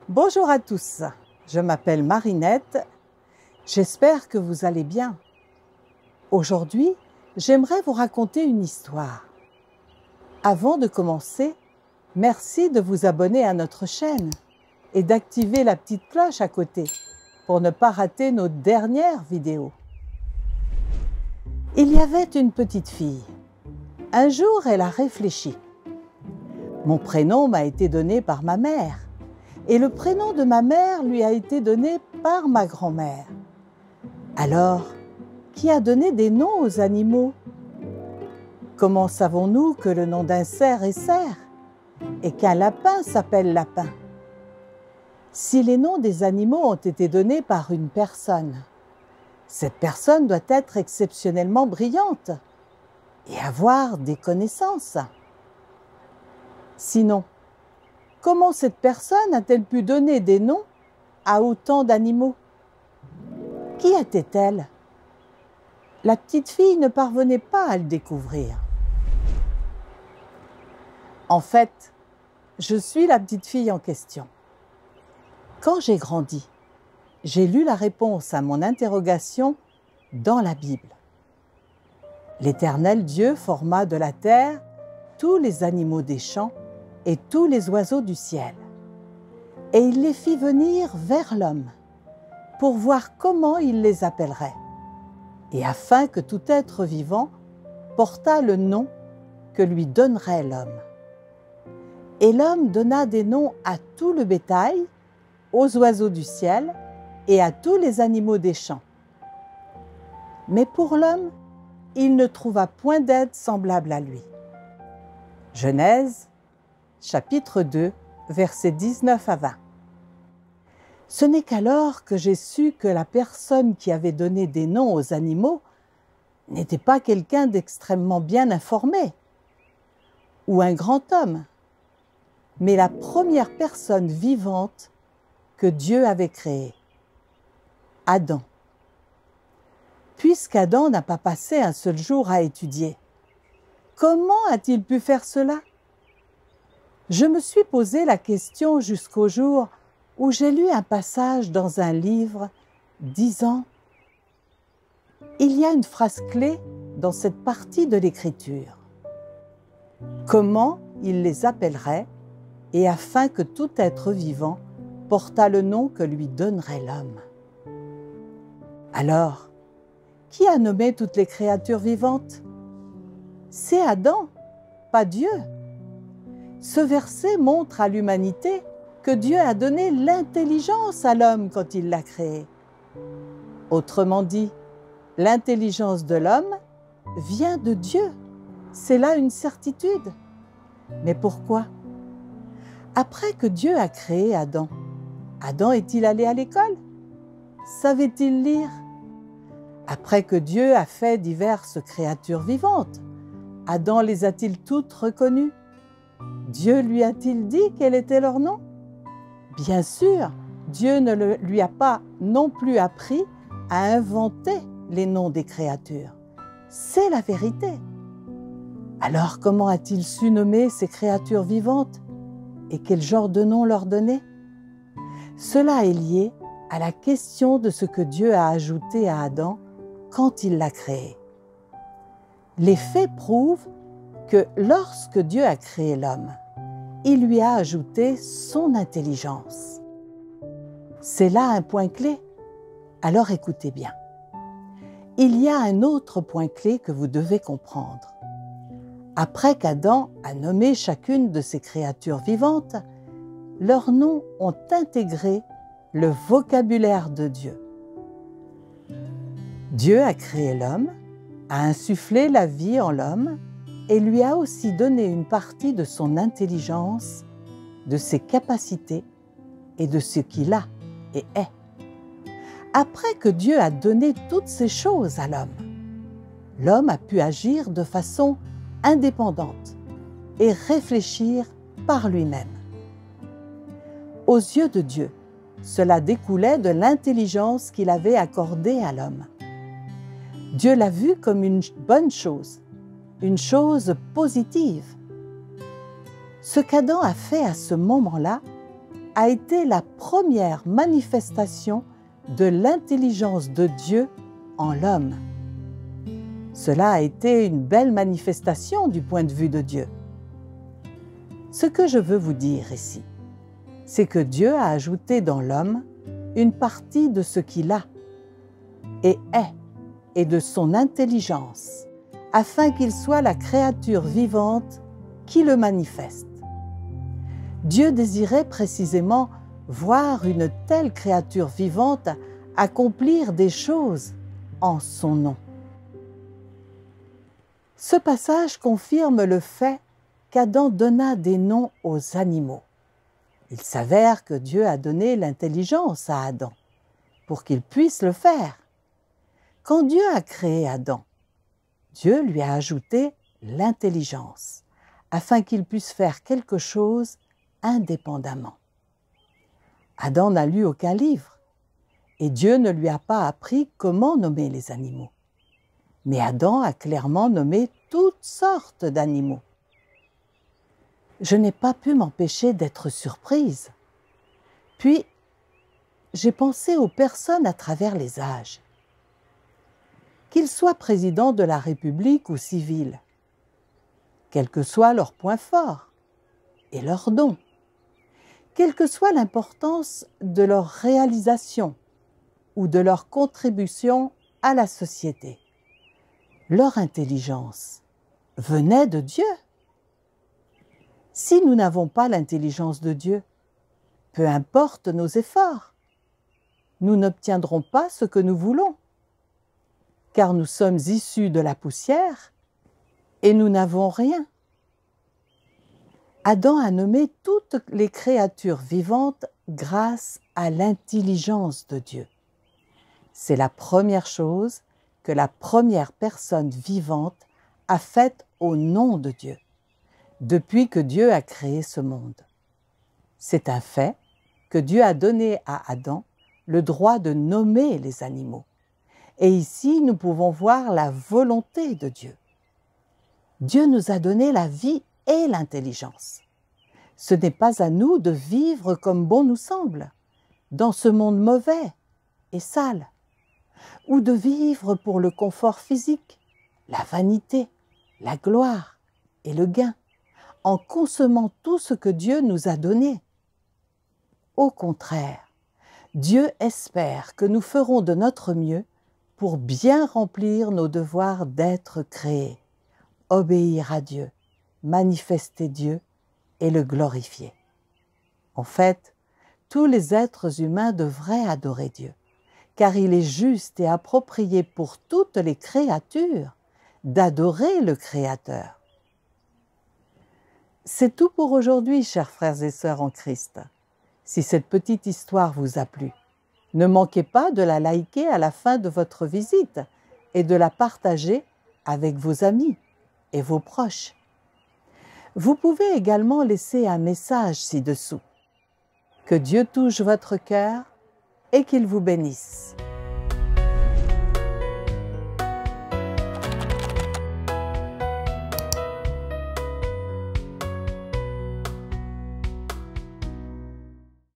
Bonjour à tous, je m'appelle Marinette, j'espère que vous allez bien. Aujourd'hui, j'aimerais vous raconter une histoire. Avant de commencer, merci de vous abonner à notre chaîne et d'activer la petite cloche à côté pour ne pas rater nos dernières vidéos. Il y avait une petite fille. Un jour, elle a réfléchi. Mon prénom m'a été donné par ma mère. Et le prénom de ma mère lui a été donné par ma grand-mère. Alors, qui a donné des noms aux animaux? Comment savons-nous que le nom d'un cerf est cerf et qu'un lapin s'appelle lapin? Si les noms des animaux ont été donnés par une personne, cette personne doit être exceptionnellement brillante et avoir des connaissances. Sinon, comment cette personne a-t-elle pu donner des noms à autant d'animaux? Qui était-elle? La petite fille ne parvenait pas à le découvrir. En fait, je suis la petite fille en question. Quand j'ai grandi, j'ai lu la réponse à mon interrogation dans la Bible. L'Éternel Dieu forma de la terre tous les animaux des champs et tous les oiseaux du ciel. Et il les fit venir vers l'homme, pour voir comment il les appellerait, et afin que tout être vivant portât le nom que lui donnerait l'homme. Et l'homme donna des noms à tout le bétail, aux oiseaux du ciel et à tous les animaux des champs. Mais pour l'homme, il ne trouva point d'aide semblable à lui. Genèse, chapitre 2, versets 19 à 20. Ce n'est qu'alors que j'ai su que la personne qui avait donné des noms aux animaux n'était pas quelqu'un d'extrêmement bien informé ou un grand homme, mais la première personne vivante que Dieu avait créée, Adam. Puisqu'Adam n'a pas passé un seul jour à étudier, comment a-t-il pu faire cela? Je me suis posé la question jusqu'au jour où j'ai lu un passage dans un livre disant « Il y a une phrase clé dans cette partie de l'Écriture. Comment il les appellerait et afin que tout être vivant portât le nom que lui donnerait l'homme. » Alors, qui a nommé toutes les créatures vivantes? C'est Adam, pas Dieu. Ce verset montre à l'humanité que Dieu a donné l'intelligence à l'homme quand il l'a créé. Autrement dit, l'intelligence de l'homme vient de Dieu. C'est là une certitude. Mais pourquoi? Après que Dieu a créé Adam, Adam est-il allé à l'école? Savait-il lire? Après que Dieu a fait diverses créatures vivantes, Adam les a-t-il toutes reconnues? Dieu lui a-t-il dit quel était leur nom? Bien sûr, Dieu ne lui a pas non plus appris à inventer les noms des créatures. C'est la vérité. Alors comment a-t-il su nommer ces créatures vivantes et quel genre de nom leur donner? Cela est lié à la question de ce que Dieu a ajouté à Adam quand il l'a créé. Les faits prouvent que lorsque Dieu a créé l'homme, il lui a ajouté son intelligence. C'est là un point clé. Alors écoutez bien. Il y a un autre point clé que vous devez comprendre. Après qu'Adam a nommé chacune de ces créatures vivantes, leurs noms ont intégré le vocabulaire de Dieu. Dieu a créé l'homme, a insufflé la vie en l'homme et lui a aussi donné une partie de son intelligence, de ses capacités et de ce qu'il a et est. Après que Dieu a donné toutes ces choses à l'homme, l'homme a pu agir de façon indépendante et réfléchir par lui-même. Aux yeux de Dieu, cela découlait de l'intelligence qu'il avait accordée à l'homme. Dieu l'a vu comme une bonne chose, une chose positive. Ce qu'Adam a fait à ce moment-là a été la première manifestation de l'intelligence de Dieu en l'homme. Cela a été une belle manifestation du point de vue de Dieu. Ce que je veux vous dire ici, c'est que Dieu a ajouté dans l'homme une partie de ce qu'il a et est, et de son intelligence, afin qu'il soit la créature vivante qui le manifeste. Dieu désirait précisément voir une telle créature vivante accomplir des choses en son nom. Ce passage confirme le fait qu'Adam donna des noms aux animaux. Il s'avère que Dieu a donné l'intelligence à Adam pour qu'il puisse le faire. Quand Dieu a créé Adam, Dieu lui a ajouté l'intelligence afin qu'il puisse faire quelque chose indépendamment. Adam n'a lu aucun livre et Dieu ne lui a pas appris comment nommer les animaux. Mais Adam a clairement nommé toutes sortes d'animaux. Je n'ai pas pu m'empêcher d'être surprise. Puis, j'ai pensé aux personnes à travers les âges. Qu'ils soient présidents de la République ou civils, quel que soit leur point fort et leurs dons, quelle que soit l'importance de leur réalisation ou de leur contribution à la société, leur intelligence venait de Dieu. Si nous n'avons pas l'intelligence de Dieu, peu importe nos efforts, nous n'obtiendrons pas ce que nous voulons, car nous sommes issus de la poussière et nous n'avons rien. Adam a nommé toutes les créatures vivantes grâce à l'intelligence de Dieu. C'est la première chose que la première personne vivante a faite au nom de Dieu, depuis que Dieu a créé ce monde. C'est un fait que Dieu a donné à Adam le droit de nommer les animaux. Et ici, nous pouvons voir la volonté de Dieu. Dieu nous a donné la vie et l'intelligence. Ce n'est pas à nous de vivre comme bon nous semble, dans ce monde mauvais et sale, ou de vivre pour le confort physique, la vanité, la gloire et le gain, en consommant tout ce que Dieu nous a donné. Au contraire, Dieu espère que nous ferons de notre mieux pour bien remplir nos devoirs d'être créés, obéir à Dieu, manifester Dieu et le glorifier. En fait, tous les êtres humains devraient adorer Dieu, car il est juste et approprié pour toutes les créatures d'adorer le Créateur. C'est tout pour aujourd'hui, chers frères et sœurs en Christ. Si cette petite histoire vous a plu, ne manquez pas de la liker à la fin de votre visite et de la partager avec vos amis et vos proches. Vous pouvez également laisser un message ci-dessous. Que Dieu touche votre cœur et qu'il vous bénisse.